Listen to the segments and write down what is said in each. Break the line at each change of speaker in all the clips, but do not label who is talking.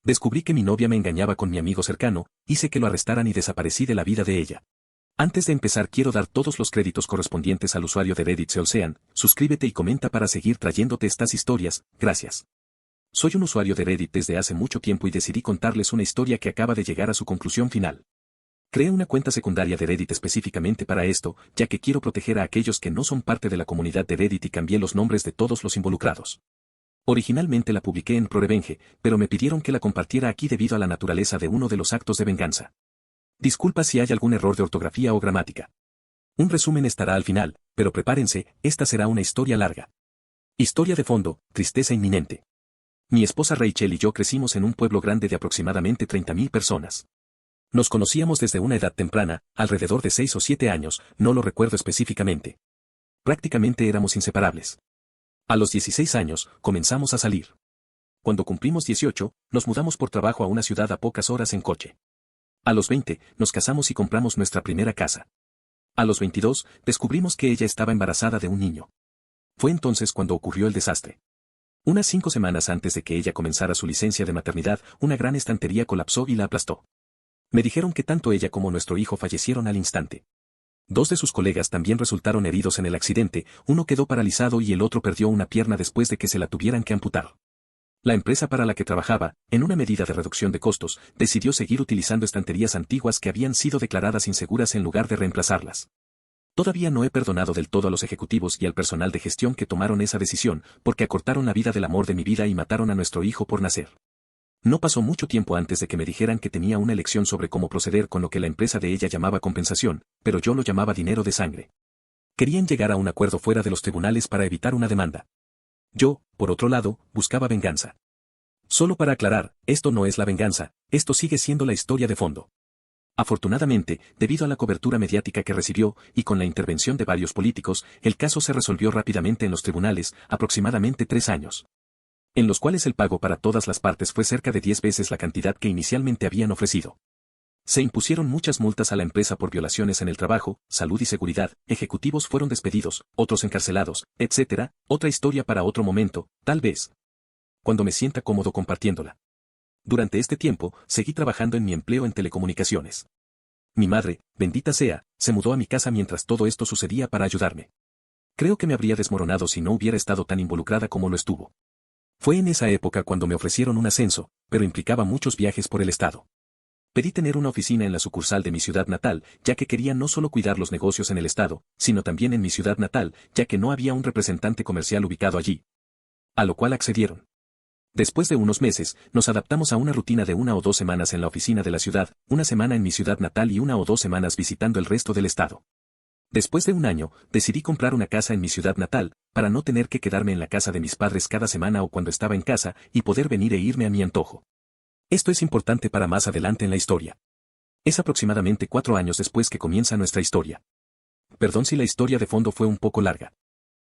Descubrí que mi novia me engañaba con mi amigo cercano, hice que lo arrestaran y desaparecí de la vida de ella. Antes de empezar quiero dar todos los créditos correspondientes al usuario de Reddit Seolsean, suscríbete y comenta para seguir trayéndote estas historias, gracias. Soy un usuario de Reddit desde hace mucho tiempo y decidí contarles una historia que acaba de llegar a su conclusión final. Creé una cuenta secundaria de Reddit específicamente para esto, ya que quiero proteger a aquellos que no son parte de la comunidad de Reddit y cambié los nombres de todos los involucrados. Originalmente la publiqué en ProRevenge, pero me pidieron que la compartiera aquí debido a la naturaleza de uno de los actos de venganza. Disculpa si hay algún error de ortografía o gramática. Un resumen estará al final, pero prepárense, esta será una historia larga. Historia de fondo, tristeza inminente. Mi esposa Rachel y yo crecimos en un pueblo grande de aproximadamente 30.000 personas. Nos conocíamos desde una edad temprana, alrededor de 6 o 7 años, no lo recuerdo específicamente. Prácticamente éramos inseparables. A los 16 años, comenzamos a salir. Cuando cumplimos 18, nos mudamos por trabajo a una ciudad a pocas horas en coche. A los 20, nos casamos y compramos nuestra primera casa. A los 22, descubrimos que ella estaba embarazada de un niño. Fue entonces cuando ocurrió el desastre. Unas 5 semanas antes de que ella comenzara su licencia de maternidad, una gran estantería colapsó y la aplastó. Me dijeron que tanto ella como nuestro hijo fallecieron al instante. 2 de sus colegas también resultaron heridos en el accidente, uno quedó paralizado y el otro perdió una pierna después de que se la tuvieran que amputar. La empresa para la que trabajaba, en una medida de reducción de costos, decidió seguir utilizando estanterías antiguas que habían sido declaradas inseguras en lugar de reemplazarlas. Todavía no he perdonado del todo a los ejecutivos y al personal de gestión que tomaron esa decisión, porque acortaron la vida del amor de mi vida y mataron a nuestro hijo por nacer. No pasó mucho tiempo antes de que me dijeran que tenía una elección sobre cómo proceder con lo que la empresa de ella llamaba compensación, pero yo lo llamaba dinero de sangre. Querían llegar a un acuerdo fuera de los tribunales para evitar una demanda. Yo, por otro lado, buscaba venganza. Solo para aclarar, esto no es la venganza, esto sigue siendo la historia de fondo. Afortunadamente, debido a la cobertura mediática que recibió, y con la intervención de varios políticos, el caso se resolvió rápidamente en los tribunales, aproximadamente 3 años. En los cuales el pago para todas las partes fue cerca de 10 veces la cantidad que inicialmente habían ofrecido. Se impusieron muchas multas a la empresa por violaciones en el trabajo, salud y seguridad, ejecutivos fueron despedidos, otros encarcelados, etc., otra historia para otro momento, tal vez. Cuando me sienta cómodo compartiéndola. Durante este tiempo, seguí trabajando en mi empleo en telecomunicaciones. Mi madre, bendita sea, se mudó a mi casa mientras todo esto sucedía para ayudarme. Creo que me habría desmoronado si no hubiera estado tan involucrada como lo estuvo. Fue en esa época cuando me ofrecieron un ascenso, pero implicaba muchos viajes por el estado. Pedí tener una oficina en la sucursal de mi ciudad natal, ya que quería no solo cuidar los negocios en el estado, sino también en mi ciudad natal, ya que no había un representante comercial ubicado allí. A lo cual accedieron. Después de unos meses, nos adaptamos a una rutina de 1 o 2 semanas en la oficina de la ciudad, 1 semana en mi ciudad natal y 1 o 2 semanas visitando el resto del estado. Después de un año, decidí comprar una casa en mi ciudad natal, para no tener que quedarme en la casa de mis padres cada semana o cuando estaba en casa, y poder venir e irme a mi antojo. Esto es importante para más adelante en la historia. Es aproximadamente 4 años después que comienza nuestra historia. Perdón si la historia de fondo fue un poco larga.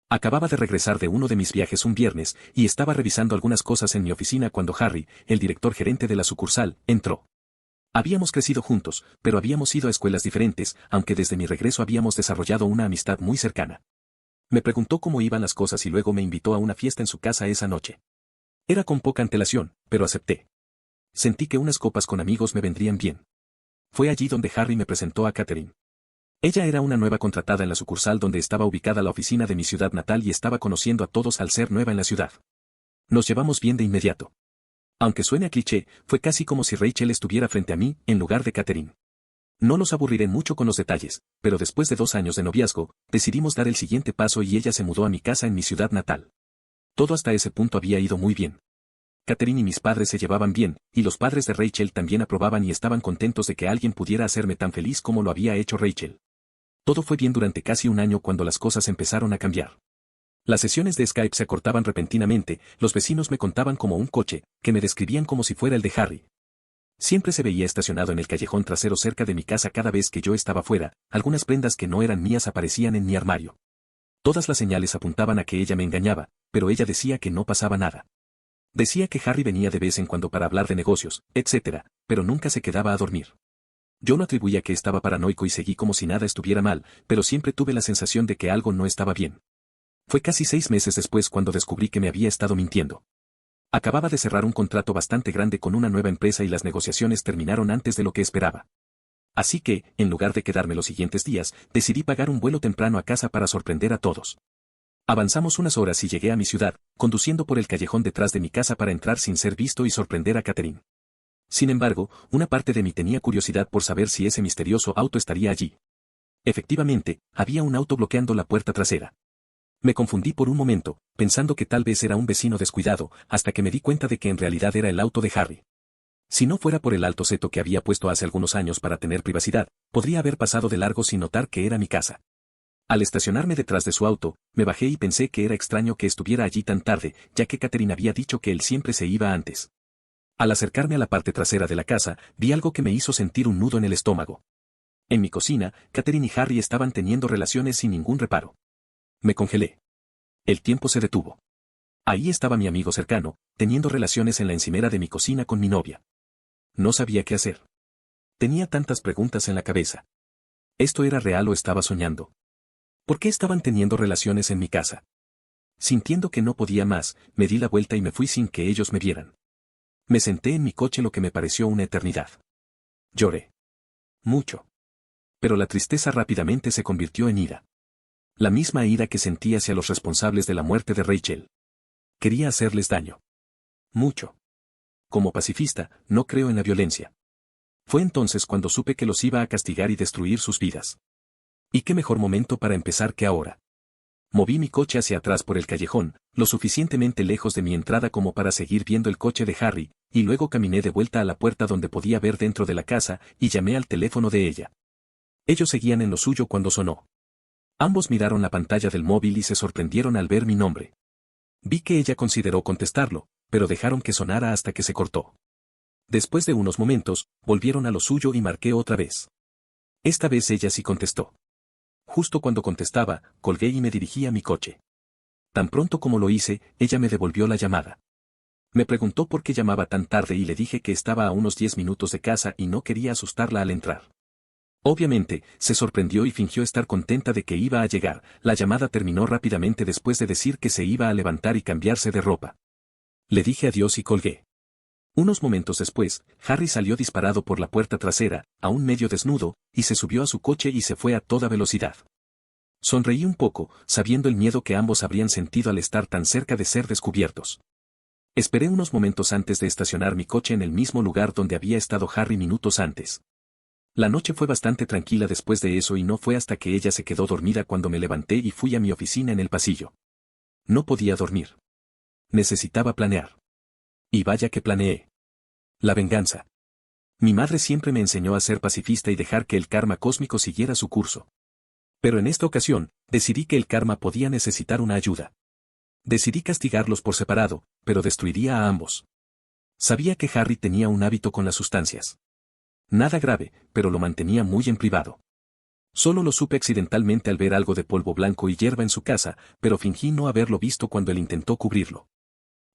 Acababa de regresar de uno de mis viajes un viernes, y estaba revisando algunas cosas en mi oficina cuando Harry, el director gerente de la sucursal, entró. Habíamos crecido juntos, pero habíamos ido a escuelas diferentes, aunque desde mi regreso habíamos desarrollado una amistad muy cercana. Me preguntó cómo iban las cosas y luego me invitó a una fiesta en su casa esa noche. Era con poca antelación, pero acepté. Sentí que unas copas con amigos me vendrían bien. Fue allí donde Harry me presentó a Catherine. Ella era una nueva contratada en la sucursal donde estaba ubicada la oficina de mi ciudad natal y estaba conociendo a todos al ser nueva en la ciudad. Nos llevamos bien de inmediato. Aunque suene a cliché, fue casi como si Rachel estuviera frente a mí, en lugar de Catherine. No los aburriré mucho con los detalles, pero después de 2 años de noviazgo, decidimos dar el siguiente paso y ella se mudó a mi casa en mi ciudad natal. Todo hasta ese punto había ido muy bien. Catherine y mis padres se llevaban bien, y los padres de Rachel también aprobaban y estaban contentos de que alguien pudiera hacerme tan feliz como lo había hecho Rachel. Todo fue bien durante casi un año cuando las cosas empezaron a cambiar. Las sesiones de Skype se acortaban repentinamente, los vecinos me contaban como un coche, que me describían como si fuera el de Harry. Siempre se veía estacionado en el callejón trasero cerca de mi casa cada vez que yo estaba fuera, algunas prendas que no eran mías aparecían en mi armario. Todas las señales apuntaban a que ella me engañaba, pero ella decía que no pasaba nada. Decía que Harry venía de vez en cuando para hablar de negocios, etc., pero nunca se quedaba a dormir. Yo lo atribuía que estaba paranoico y seguí como si nada estuviera mal, pero siempre tuve la sensación de que algo no estaba bien. Fue casi 6 meses después cuando descubrí que me había estado mintiendo. Acababa de cerrar un contrato bastante grande con una nueva empresa y las negociaciones terminaron antes de lo que esperaba. Así que, en lugar de quedarme los siguientes días, decidí pagar un vuelo temprano a casa para sorprender a todos. Avanzamos unas horas y llegué a mi ciudad, conduciendo por el callejón detrás de mi casa para entrar sin ser visto y sorprender a Catherine. Sin embargo, una parte de mí tenía curiosidad por saber si ese misterioso auto estaría allí. Efectivamente, había un auto bloqueando la puerta trasera. Me confundí por un momento, pensando que tal vez era un vecino descuidado, hasta que me di cuenta de que en realidad era el auto de Harry. Si no fuera por el alto seto que había puesto hace algunos años para tener privacidad, podría haber pasado de largo sin notar que era mi casa. Al estacionarme detrás de su auto, me bajé y pensé que era extraño que estuviera allí tan tarde, ya que Catherine había dicho que él siempre se iba antes. Al acercarme a la parte trasera de la casa, vi algo que me hizo sentir un nudo en el estómago. En mi cocina, Catherine y Harry estaban teniendo relaciones sin ningún reparo. Me congelé. El tiempo se detuvo. Ahí estaba mi amigo cercano, teniendo relaciones en la encimera de mi cocina con mi novia. No sabía qué hacer. Tenía tantas preguntas en la cabeza. ¿Esto era real o estaba soñando? ¿Por qué estaban teniendo relaciones en mi casa? Sintiendo que no podía más, me di la vuelta y me fui sin que ellos me vieran. Me senté en mi coche lo que me pareció una eternidad. Lloré. Mucho. Pero la tristeza rápidamente se convirtió en ira. La misma ira que sentí hacia los responsables de la muerte de Rachel. Quería hacerles daño. Mucho. Como pacifista, no creo en la violencia. Fue entonces cuando supe que los iba a castigar y destruir sus vidas. ¿Y qué mejor momento para empezar que ahora? Moví mi coche hacia atrás por el callejón, lo suficientemente lejos de mi entrada como para seguir viendo el coche de Harry, y luego caminé de vuelta a la puerta donde podía ver dentro de la casa, y llamé al teléfono de ella. Ellos seguían en lo suyo cuando sonó. Ambos miraron la pantalla del móvil y se sorprendieron al ver mi nombre. Vi que ella consideró contestarlo, pero dejaron que sonara hasta que se cortó. Después de unos momentos, volvieron a lo suyo y marqué otra vez. Esta vez ella sí contestó. Justo cuando contestaba, colgué y me dirigí a mi coche. Tan pronto como lo hice, ella me devolvió la llamada. Me preguntó por qué llamaba tan tarde y le dije que estaba a unos 10 minutos de casa y no quería asustarla al entrar. Obviamente, se sorprendió y fingió estar contenta de que iba a llegar. La llamada terminó rápidamente después de decir que se iba a levantar y cambiarse de ropa. Le dije adiós y colgué. Unos momentos después, Harry salió disparado por la puerta trasera, aún medio desnudo, y se subió a su coche y se fue a toda velocidad. Sonreí un poco, sabiendo el miedo que ambos habrían sentido al estar tan cerca de ser descubiertos. Esperé unos momentos antes de estacionar mi coche en el mismo lugar donde había estado Harry minutos antes. La noche fue bastante tranquila después de eso y no fue hasta que ella se quedó dormida cuando me levanté y fui a mi oficina en el pasillo. No podía dormir. Necesitaba planear. Y vaya que planeé. La venganza. Mi madre siempre me enseñó a ser pacifista y dejar que el karma cósmico siguiera su curso. Pero en esta ocasión, decidí que el karma podía necesitar una ayuda. Decidí castigarlos por separado, pero destruiría a ambos. Sabía que Harry tenía un hábito con las sustancias. Nada grave, pero lo mantenía muy en privado. Solo lo supe accidentalmente al ver algo de polvo blanco y hierba en su casa, pero fingí no haberlo visto cuando él intentó cubrirlo.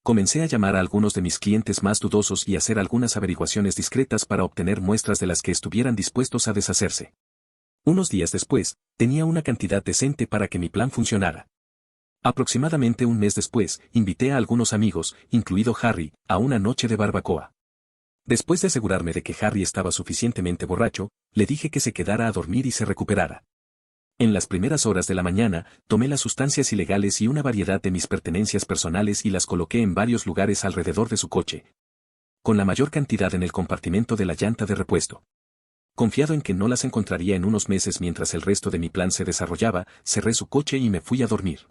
Comencé a llamar a algunos de mis clientes más dudosos y hacer algunas averiguaciones discretas para obtener muestras de las que estuvieran dispuestos a deshacerse. Unos días después, tenía una cantidad decente para que mi plan funcionara. Aproximadamente un mes después, invité a algunos amigos, incluido Harry, a una noche de barbacoa. Después de asegurarme de que Harry estaba suficientemente borracho, le dije que se quedara a dormir y se recuperara. En las primeras horas de la mañana, tomé las sustancias ilegales y una variedad de mis pertenencias personales y las coloqué en varios lugares alrededor de su coche. Con la mayor cantidad en el compartimento de la llanta de repuesto. Confiado en que no las encontraría en unos meses mientras el resto de mi plan se desarrollaba, cerré su coche y me fui a dormir.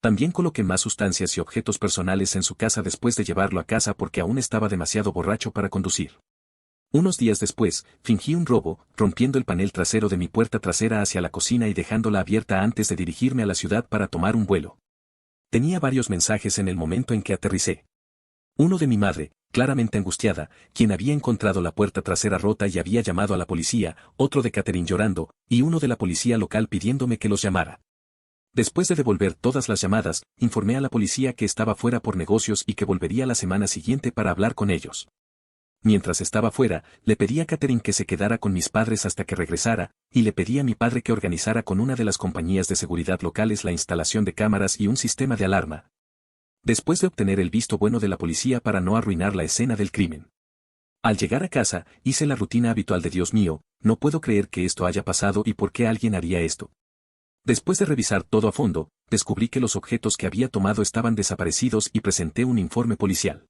También coloqué más sustancias y objetos personales en su casa después de llevarlo a casa porque aún estaba demasiado borracho para conducir. Unos días después, fingí un robo, rompiendo el panel trasero de mi puerta trasera hacia la cocina y dejándola abierta antes de dirigirme a la ciudad para tomar un vuelo. Tenía varios mensajes en el momento en que aterricé. Uno de mi madre, claramente angustiada, quien había encontrado la puerta trasera rota y había llamado a la policía, otro de Catherine llorando, y uno de la policía local pidiéndome que los llamara. Después de devolver todas las llamadas, informé a la policía que estaba fuera por negocios y que volvería la semana siguiente para hablar con ellos. Mientras estaba fuera, le pedí a Catherine que se quedara con mis padres hasta que regresara, y le pedí a mi padre que organizara con una de las compañías de seguridad locales la instalación de cámaras y un sistema de alarma. Después de obtener el visto bueno de la policía para no arruinar la escena del crimen. Al llegar a casa, hice la rutina habitual de Dios mío, no puedo creer que esto haya pasado y por qué alguien haría esto. Después de revisar todo a fondo, descubrí que los objetos que había tomado estaban desaparecidos y presenté un informe policial.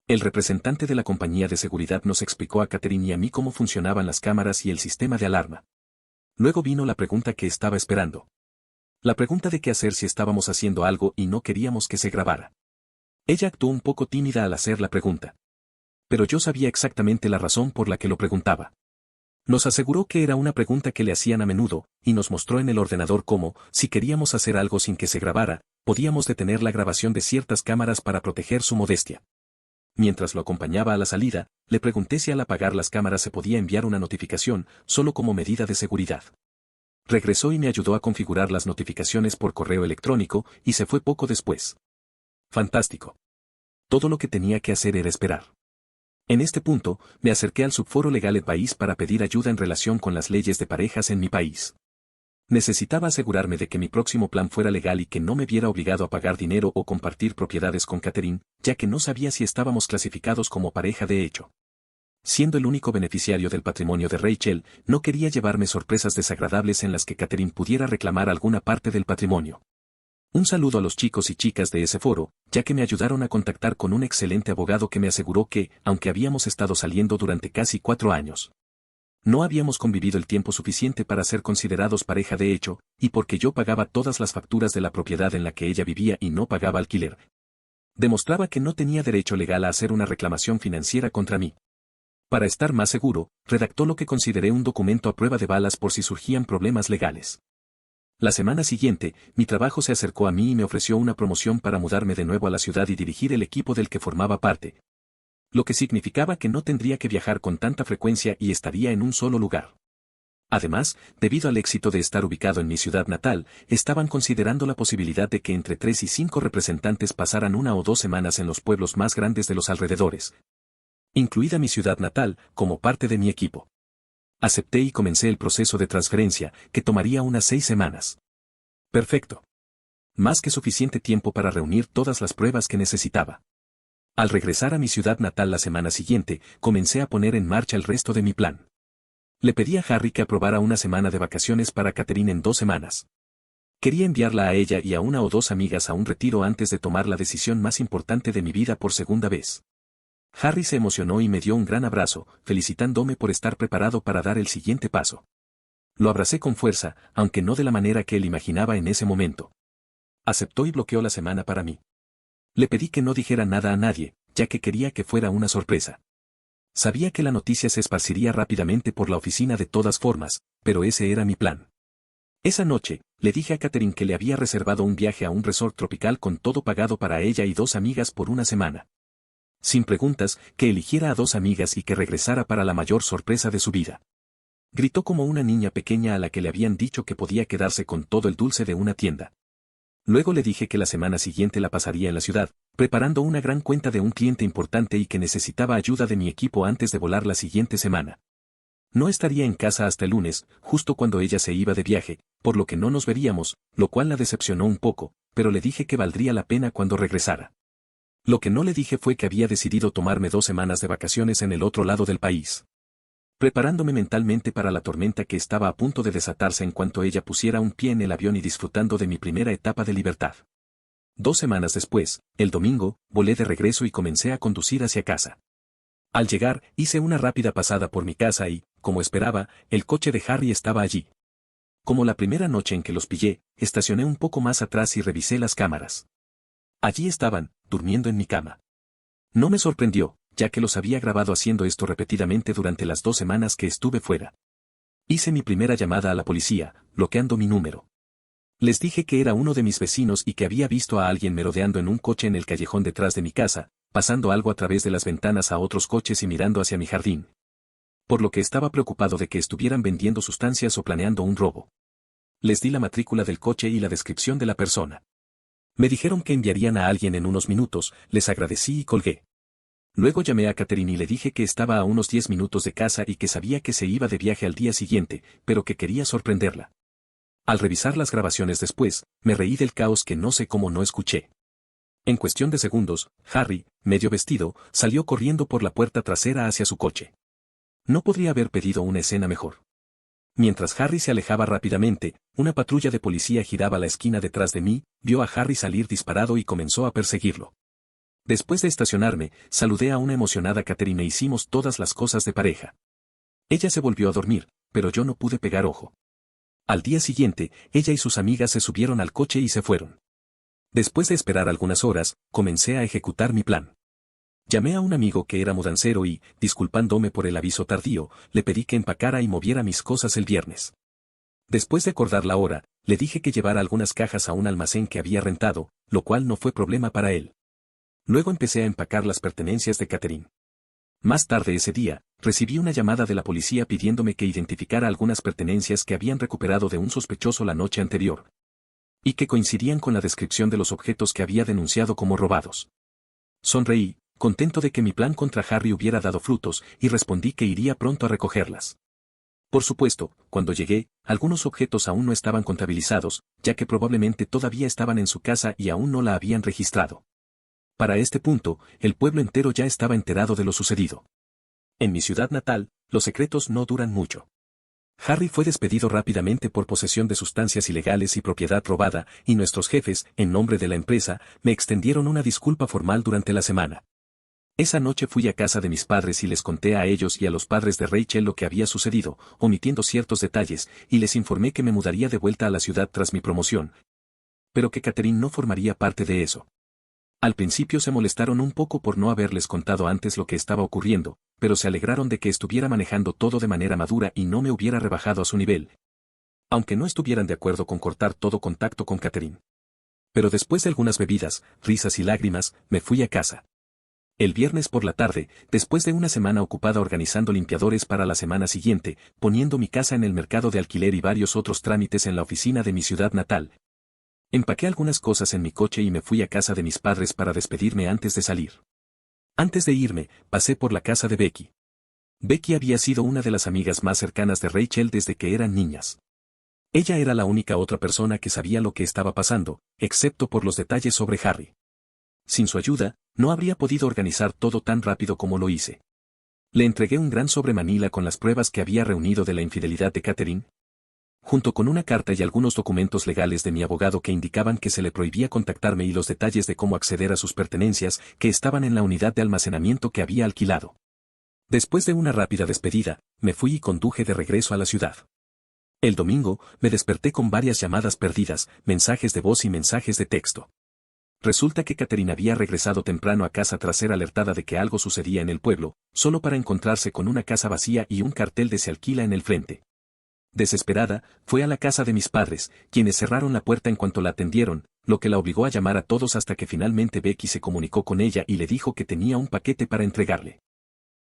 El representante de la compañía de seguridad nos explicó a Catherine y a mí cómo funcionaban las cámaras y el sistema de alarma. Luego vino la pregunta que estaba esperando. La pregunta de qué hacer si estábamos haciendo algo y no queríamos que se grabara. Ella actuó un poco tímida al hacer la pregunta. Pero yo sabía exactamente la razón por la que lo preguntaba. Nos aseguró que era una pregunta que le hacían a menudo, y nos mostró en el ordenador cómo, si queríamos hacer algo sin que se grabara, podíamos detener la grabación de ciertas cámaras para proteger su modestia. Mientras lo acompañaba a la salida, le pregunté si al apagar las cámaras se podía enviar una notificación, solo como medida de seguridad. Regresó y me ayudó a configurar las notificaciones por correo electrónico, y se fue poco después. Fantástico. Todo lo que tenía que hacer era esperar. En este punto, me acerqué al subforo legal del país para pedir ayuda en relación con las leyes de parejas en mi país. Necesitaba asegurarme de que mi próximo plan fuera legal y que no me viera obligado a pagar dinero o compartir propiedades con Catherine, ya que no sabía si estábamos clasificados como pareja de hecho. Siendo el único beneficiario del patrimonio de Rachel, no quería llevarme sorpresas desagradables en las que Catherine pudiera reclamar alguna parte del patrimonio. Un saludo a los chicos y chicas de ese foro, ya que me ayudaron a contactar con un excelente abogado que me aseguró que, aunque habíamos estado saliendo durante casi 4 años, no habíamos convivido el tiempo suficiente para ser considerados pareja de hecho, y porque yo pagaba todas las facturas de la propiedad en la que ella vivía y no pagaba alquiler. Demostraba que no tenía derecho legal a hacer una reclamación financiera contra mí. Para estar más seguro, redactó lo que consideré un documento a prueba de balas por si surgían problemas legales. La semana siguiente, mi trabajo se acercó a mí y me ofreció una promoción para mudarme de nuevo a la ciudad y dirigir el equipo del que formaba parte. Lo que significaba que no tendría que viajar con tanta frecuencia y estaría en un solo lugar. Además, debido al éxito de estar ubicado en mi ciudad natal, estaban considerando la posibilidad de que entre 3 y 5 representantes pasaran 1 o 2 semanas en los pueblos más grandes de los alrededores, incluida mi ciudad natal, como parte de mi equipo. Acepté y comencé el proceso de transferencia, que tomaría unas 6 semanas. Perfecto. Más que suficiente tiempo para reunir todas las pruebas que necesitaba. Al regresar a mi ciudad natal la semana siguiente, comencé a poner en marcha el resto de mi plan. Le pedí a Harry que aprobara una semana de vacaciones para Catherine en 2 semanas. Quería enviarla a ella y a 1 o 2 amigas a un retiro antes de tomar la decisión más importante de mi vida por segunda vez. Harry se emocionó y me dio un gran abrazo, felicitándome por estar preparado para dar el siguiente paso. Lo abracé con fuerza, aunque no de la manera que él imaginaba en ese momento. Aceptó y bloqueó la semana para mí. Le pedí que no dijera nada a nadie, ya que quería que fuera una sorpresa. Sabía que la noticia se esparciría rápidamente por la oficina de todas formas, pero ese era mi plan. Esa noche, le dije a Catherine que le había reservado un viaje a un resort tropical con todo pagado para ella y 2 amigas por una semana. Sin preguntas, que eligiera a 2 amigas y que regresara para la mayor sorpresa de su vida. Gritó como una niña pequeña a la que le habían dicho que podía quedarse con todo el dulce de una tienda. Luego le dije que la semana siguiente la pasaría en la ciudad, preparando una gran cuenta de un cliente importante y que necesitaba ayuda de mi equipo antes de volar la siguiente semana. No estaría en casa hasta el lunes, justo cuando ella se iba de viaje, por lo que no nos veríamos, lo cual la decepcionó un poco, pero le dije que valdría la pena cuando regresara. Lo que no le dije fue que había decidido tomarme 2 semanas de vacaciones en el otro lado del país. Preparándome mentalmente para la tormenta que estaba a punto de desatarse en cuanto ella pusiera un pie en el avión y disfrutando de mi primera etapa de libertad. 2 semanas después, el domingo, volé de regreso y comencé a conducir hacia casa. Al llegar, hice una rápida pasada por mi casa y, como esperaba, el coche de Harry estaba allí. Como la primera noche en que los pillé, estacioné un poco más atrás y revisé las cámaras. Allí estaban, durmiendo en mi cama. No me sorprendió, ya que los había grabado haciendo esto repetidamente durante las 2 semanas que estuve fuera. Hice mi primera llamada a la policía, bloqueando mi número. Les dije que era uno de mis vecinos y que había visto a alguien merodeando en un coche en el callejón detrás de mi casa, pasando algo a través de las ventanas a otros coches y mirando hacia mi jardín. Por lo que estaba preocupado de que estuvieran vendiendo sustancias o planeando un robo. Les di la matrícula del coche y la descripción de la persona. Me dijeron que enviarían a alguien en unos minutos, les agradecí y colgué. Luego llamé a Catherine y le dije que estaba a unos 10 minutos de casa y que sabía que se iba de viaje al día siguiente, pero que quería sorprenderla. Al revisar las grabaciones después, me reí del caos que no sé cómo no escuché. En cuestión de segundos, Harry, medio vestido, salió corriendo por la puerta trasera hacia su coche. No podría haber pedido una escena mejor. Mientras Harry se alejaba rápidamente, una patrulla de policía giraba la esquina detrás de mí, vio a Harry salir disparado y comenzó a perseguirlo. Después de estacionarme, saludé a una emocionada Catherine e hicimos todas las cosas de pareja. Ella se volvió a dormir, pero yo no pude pegar ojo. Al día siguiente, ella y sus amigas se subieron al coche y se fueron. Después de esperar algunas horas, comencé a ejecutar mi plan. Llamé a un amigo que era mudancero y, disculpándome por el aviso tardío, le pedí que empacara y moviera mis cosas el viernes. Después de acordar la hora, le dije que llevara algunas cajas a un almacén que había rentado, lo cual no fue problema para él. Luego empecé a empacar las pertenencias de Catherine. Más tarde ese día, recibí una llamada de la policía pidiéndome que identificara algunas pertenencias que habían recuperado de un sospechoso la noche anterior, y que coincidían con la descripción de los objetos que había denunciado como robados. Sonreí, contento de que mi plan contra Harry hubiera dado frutos, y respondí que iría pronto a recogerlas. Por supuesto, cuando llegué, algunos objetos aún no estaban contabilizados, ya que probablemente todavía estaban en su casa y aún no la habían registrado. Para este punto, el pueblo entero ya estaba enterado de lo sucedido. En mi ciudad natal, los secretos no duran mucho. Harry fue despedido rápidamente por posesión de sustancias ilegales y propiedad robada, y nuestros jefes, en nombre de la empresa, me extendieron una disculpa formal durante la semana. Esa noche fui a casa de mis padres y les conté a ellos y a los padres de Rachel lo que había sucedido, omitiendo ciertos detalles, y les informé que me mudaría de vuelta a la ciudad tras mi promoción, pero que Catherine no formaría parte de eso. Al principio se molestaron un poco por no haberles contado antes lo que estaba ocurriendo, pero se alegraron de que estuviera manejando todo de manera madura y no me hubiera rebajado a su nivel, aunque no estuvieran de acuerdo con cortar todo contacto con Catherine. Pero después de algunas bebidas, risas y lágrimas, me fui a casa. El viernes por la tarde, después de una semana ocupada organizando limpiadores para la semana siguiente, poniendo mi casa en el mercado de alquiler y varios otros trámites en la oficina de mi ciudad natal, empaqué algunas cosas en mi coche y me fui a casa de mis padres para despedirme antes de salir. Antes de irme, pasé por la casa de Becky. Becky había sido una de las amigas más cercanas de Rachel desde que eran niñas. Ella era la única otra persona que sabía lo que estaba pasando, excepto por los detalles sobre Harry. Sin su ayuda, no habría podido organizar todo tan rápido como lo hice. Le entregué un gran sobre manila con las pruebas que había reunido de la infidelidad de Catherine, junto con una carta y algunos documentos legales de mi abogado que indicaban que se le prohibía contactarme y los detalles de cómo acceder a sus pertenencias que estaban en la unidad de almacenamiento que había alquilado. Después de una rápida despedida, me fui y conduje de regreso a la ciudad. El domingo, me desperté con varias llamadas perdidas, mensajes de voz y mensajes de texto. Resulta que Catherine había regresado temprano a casa tras ser alertada de que algo sucedía en el pueblo, solo para encontrarse con una casa vacía y un cartel de "se alquila" en el frente. Desesperada, fue a la casa de mis padres, quienes cerraron la puerta en cuanto la atendieron, lo que la obligó a llamar a todos hasta que finalmente Becky se comunicó con ella y le dijo que tenía un paquete para entregarle.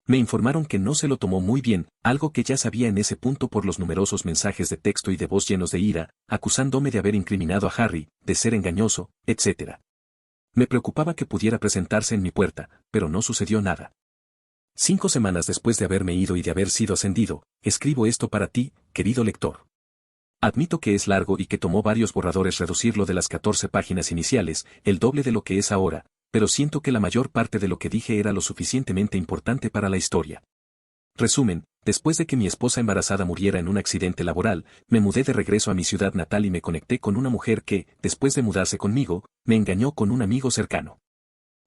Me informaron que no se lo tomó muy bien, algo que ya sabía en ese punto por los numerosos mensajes de texto y de voz llenos de ira, acusándome de haber incriminado a Harry, de ser engañoso, etc. Me preocupaba que pudiera presentarse en mi puerta, pero no sucedió nada. 5 semanas después de haberme ido y de haber sido ascendido, escribo esto para ti, querido lector. Admito que es largo y que tomó varios borradores reducirlo de las 14 páginas iniciales, el doble de lo que es ahora, pero siento que la mayor parte de lo que dije era lo suficientemente importante para la historia. Resumen, después de que mi esposa embarazada muriera en un accidente laboral, me mudé de regreso a mi ciudad natal y me conecté con una mujer que, después de mudarse conmigo, me engañó con un amigo cercano.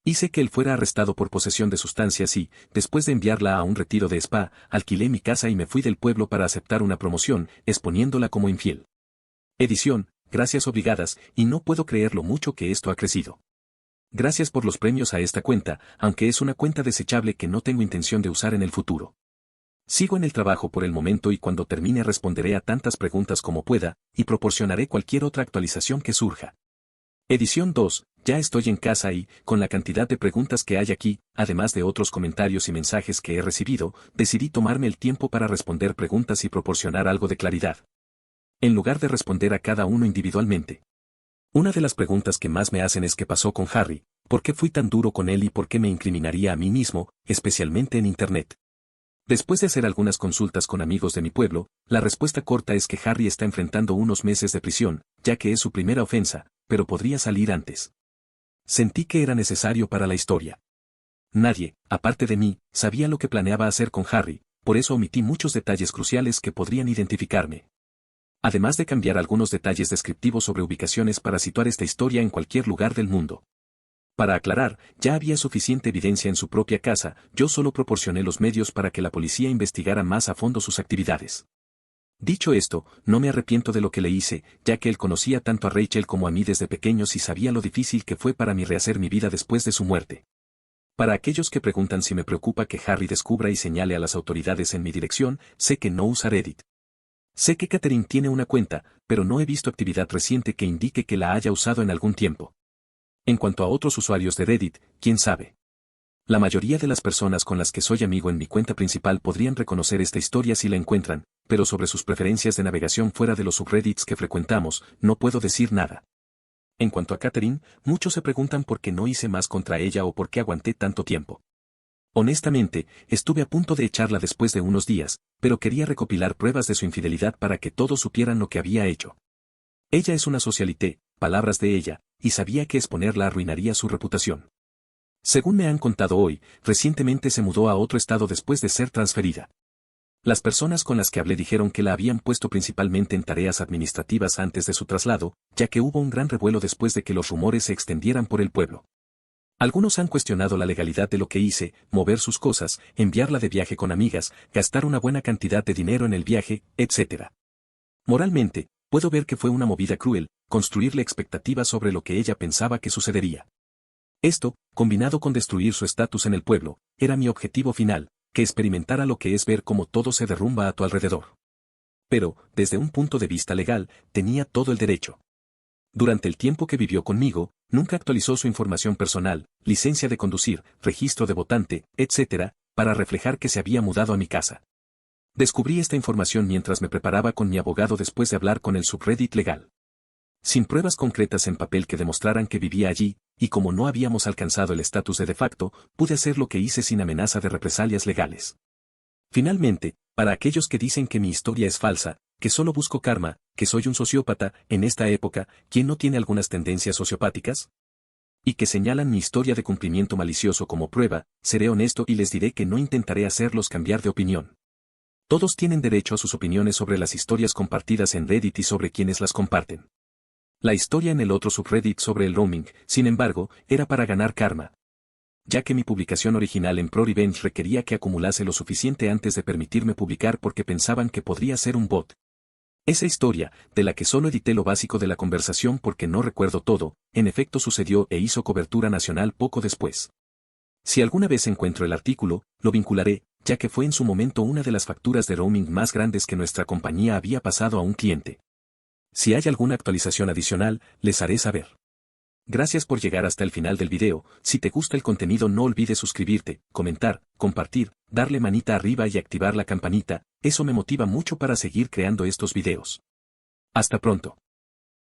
Hice que él fuera arrestado por posesión de sustancias y, después de enviarla a un retiro de spa, alquilé mi casa y me fui del pueblo para aceptar una promoción, exponiéndola como infiel. Edición, gracias obligadas, y no puedo creer lo mucho que esto ha crecido. Gracias por los premios a esta cuenta, aunque es una cuenta desechable que no tengo intención de usar en el futuro. Sigo en el trabajo por el momento y cuando termine responderé a tantas preguntas como pueda, y proporcionaré cualquier otra actualización que surja. Edición 2, ya estoy en casa y, con la cantidad de preguntas que hay aquí, además de otros comentarios y mensajes que he recibido, decidí tomarme el tiempo para responder preguntas y proporcionar algo de claridad, en lugar de responder a cada uno individualmente. Una de las preguntas que más me hacen es qué pasó con Harry, por qué fui tan duro con él y por qué me incriminaría a mí mismo, especialmente en Internet. Después de hacer algunas consultas con amigos de mi pueblo, la respuesta corta es que Harry está enfrentando unos meses de prisión, ya que es su primera ofensa, pero podría salir antes. Sentí que era necesario para la historia. Nadie, aparte de mí, sabía lo que planeaba hacer con Harry, por eso omití muchos detalles cruciales que podrían identificarme. Además de cambiar algunos detalles descriptivos sobre ubicaciones para situar esta historia en cualquier lugar del mundo. Para aclarar, ya había suficiente evidencia en su propia casa, yo solo proporcioné los medios para que la policía investigara más a fondo sus actividades. Dicho esto, no me arrepiento de lo que le hice, ya que él conocía tanto a Rachel como a mí desde pequeños y sabía lo difícil que fue para mí rehacer mi vida después de su muerte. Para aquellos que preguntan si me preocupa que Harry descubra y señale a las autoridades en mi dirección, sé que no usa Reddit. Sé que Catherine tiene una cuenta, pero no he visto actividad reciente que indique que la haya usado en algún tiempo. En cuanto a otros usuarios de Reddit, quién sabe. La mayoría de las personas con las que soy amigo en mi cuenta principal podrían reconocer esta historia si la encuentran, pero sobre sus preferencias de navegación fuera de los subreddits que frecuentamos, no puedo decir nada. En cuanto a Catherine, muchos se preguntan por qué no hice más contra ella o por qué aguanté tanto tiempo. Honestamente, estuve a punto de echarla después de unos días, pero quería recopilar pruebas de su infidelidad para que todos supieran lo que había hecho. Ella es una socialité, palabras de ella, y sabía que exponerla arruinaría su reputación. Según me han contado hoy, recientemente se mudó a otro estado después de ser transferida. Las personas con las que hablé dijeron que la habían puesto principalmente en tareas administrativas antes de su traslado, ya que hubo un gran revuelo después de que los rumores se extendieran por el pueblo. Algunos han cuestionado la legalidad de lo que hice, mover sus cosas, enviarla de viaje con amigas, gastar una buena cantidad de dinero en el viaje, etc. Moralmente, puedo ver que fue una movida cruel, construirle expectativas sobre lo que ella pensaba que sucedería. Esto, combinado con destruir su estatus en el pueblo, era mi objetivo final, que experimentara lo que es ver cómo todo se derrumba a tu alrededor. Pero, desde un punto de vista legal, tenía todo el derecho. Durante el tiempo que vivió conmigo, nunca actualizó su información personal, licencia de conducir, registro de votante, etc., para reflejar que se había mudado a mi casa. Descubrí esta información mientras me preparaba con mi abogado después de hablar con el subreddit legal. Sin pruebas concretas en papel que demostraran que vivía allí, y como no habíamos alcanzado el estatus de facto, pude hacer lo que hice sin amenaza de represalias legales. Finalmente, para aquellos que dicen que mi historia es falsa, que solo busco karma, que soy un sociópata, en esta época, ¿quién no tiene algunas tendencias sociopáticas? Y que señalan mi historia de cumplimiento malicioso como prueba, seré honesto y les diré que no intentaré hacerlos cambiar de opinión. Todos tienen derecho a sus opiniones sobre las historias compartidas en Reddit y sobre quienes las comparten. La historia en el otro subreddit sobre el roaming, sin embargo, era para ganar karma, ya que mi publicación original en Pro Revenge requería que acumulase lo suficiente antes de permitirme publicar porque pensaban que podría ser un bot. Esa historia, de la que solo edité lo básico de la conversación porque no recuerdo todo, en efecto sucedió e hizo cobertura nacional poco después. Si alguna vez encuentro el artículo, lo vincularé, ya que fue en su momento una de las facturas de roaming más grandes que nuestra compañía había pasado a un cliente. Si hay alguna actualización adicional, les haré saber. Gracias por llegar hasta el final del video. Si te gusta el contenido no olvides suscribirte, comentar, compartir, darle manita arriba y activar la campanita, eso me motiva mucho para seguir creando estos videos. Hasta pronto.